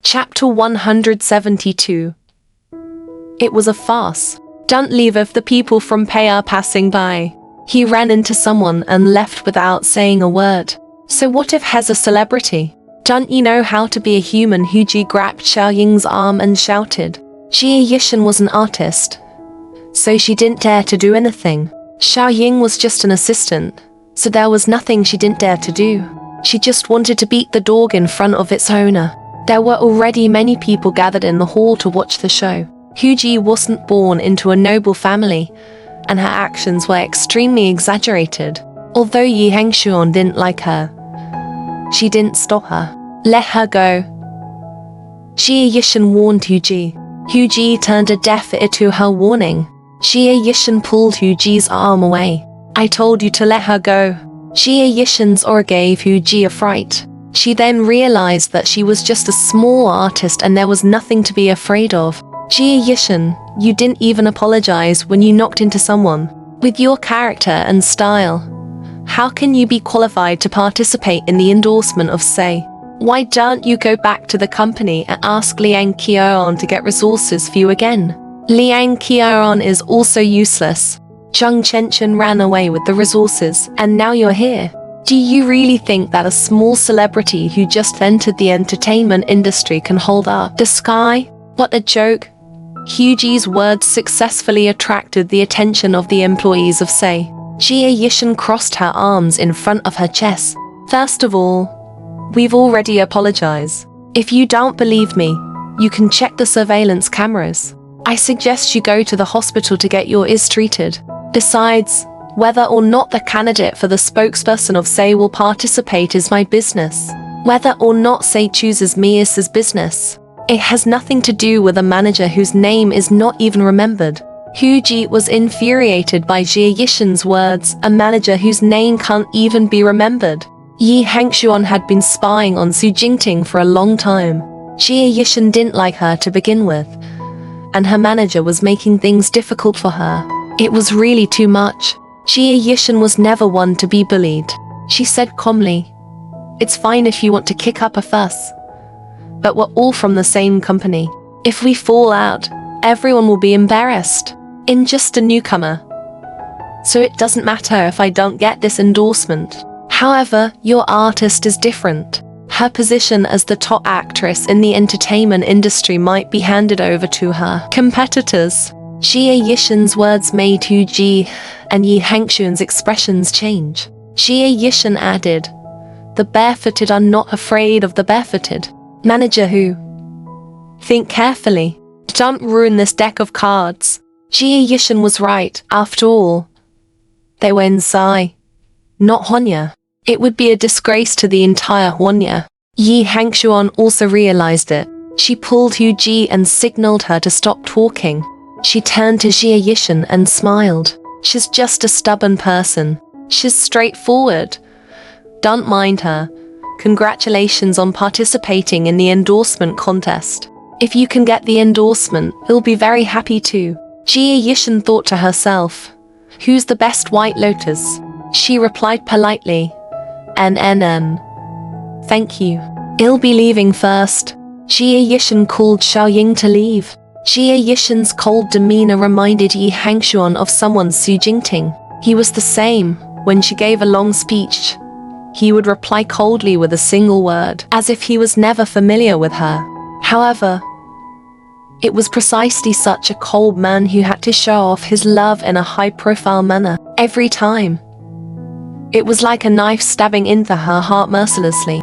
Chapter 172. It was a farce. Don't leave if the people from Pei are passing by. He ran into someone and left without saying a word. So what if he's a celebrity? Don't you know how to be a human? Huji grabbed Xiao Ying's arm and shouted. Jie Yishan was an artist, so she didn't dare to do anything. Xiao Ying was just an assistant, so there was nothing she didn't dare to do. She just wanted to beat the dog in front of its owner. There were already many people gathered in the hall to watch the show. Huji wasn't born into a noble family, and her actions were extremely exaggerated. Although Yi Hengxuan didn't like her, she didn't stop her. Let her go, Jie Yishan warned Huji. Huji turned a deaf ear to her warning. Jie Yishan pulled Huji's arm away. I told you to let her go. Jie Yishan's aura gave Huji a fright. She then realized that she was just a small artist and there was nothing to be afraid of. Jie Yishan, you didn't even apologize when you knocked into someone. With your character and style, how can you be qualified to participate in the endorsement of Say? Why don't you go back to the company and ask Liang Qiaoan to get resources for you again? Liang Qiaoan is also useless. Zheng Chenchen ran away with the resources, and now you're here. Do you really think that a small celebrity who just entered the entertainment industry can hold up the sky? What a joke. Huji's words successfully attracted the attention of the employees of Say. Jie Yishan crossed her arms in front of her chest. First of all, we've already apologized. If you don't believe me, you can check the surveillance cameras. I suggest you go to the hospital to get your ears treated. Besides, whether or not the candidate for the spokesperson of Say will participate is my business. Whether or not Say chooses me is his business. It has nothing to do with a manager whose name is not even remembered. Huji was infuriated by Jie Yishan's words, a manager whose name can't even be remembered. Yi Hengxuan had been spying on Su Jingting for a long time. Jie Yishan didn't like her to begin with, and her manager was making things difficult for her. It was really too much. Jie Yishan was never one to be bullied. She said calmly, "It's fine if you want to kick up a fuss, but we're all from the same company. If we fall out, everyone will be embarrassed. I'm just a newcomer, so it doesn't matter if I don't get this endorsement. However, your artist is different. Her position as the top actress in the entertainment industry might be handed over to her competitors." Jie Yishan's words made Huji and Yi Hengxuan's expressions change. Jie Yishan added, "The barefooted are not afraid of the barefooted." Manager who? Think carefully. Don't ruin this deck of cards. Jie Yishan was right. After all, they were in Sai, not Huanya. It would be a disgrace to the entire Huanya. Yi Hengxuan also realized it. She pulled Huji and signaled her to stop talking. She turned to Jie Yishan and smiled. She's just a stubborn person. She's straightforward. Don't mind her. Congratulations on participating in the endorsement contest. If you can get the endorsement, he'll be very happy too. Jie Yishan thought to herself, who's the best White Lotus? She replied politely, NNN. Thank you. I'll be leaving first. Jie Yishan called Xiao Ying to leave. Jie Yishan's cold demeanor reminded Yi Hengxuan of someone Su Jingting. He was the same. When she gave a long speech, he would reply coldly with a single word, as if he was never familiar with her. However, it was precisely such a cold man who had to show off his love in a high-profile manner every time. It was like a knife stabbing into her heart mercilessly.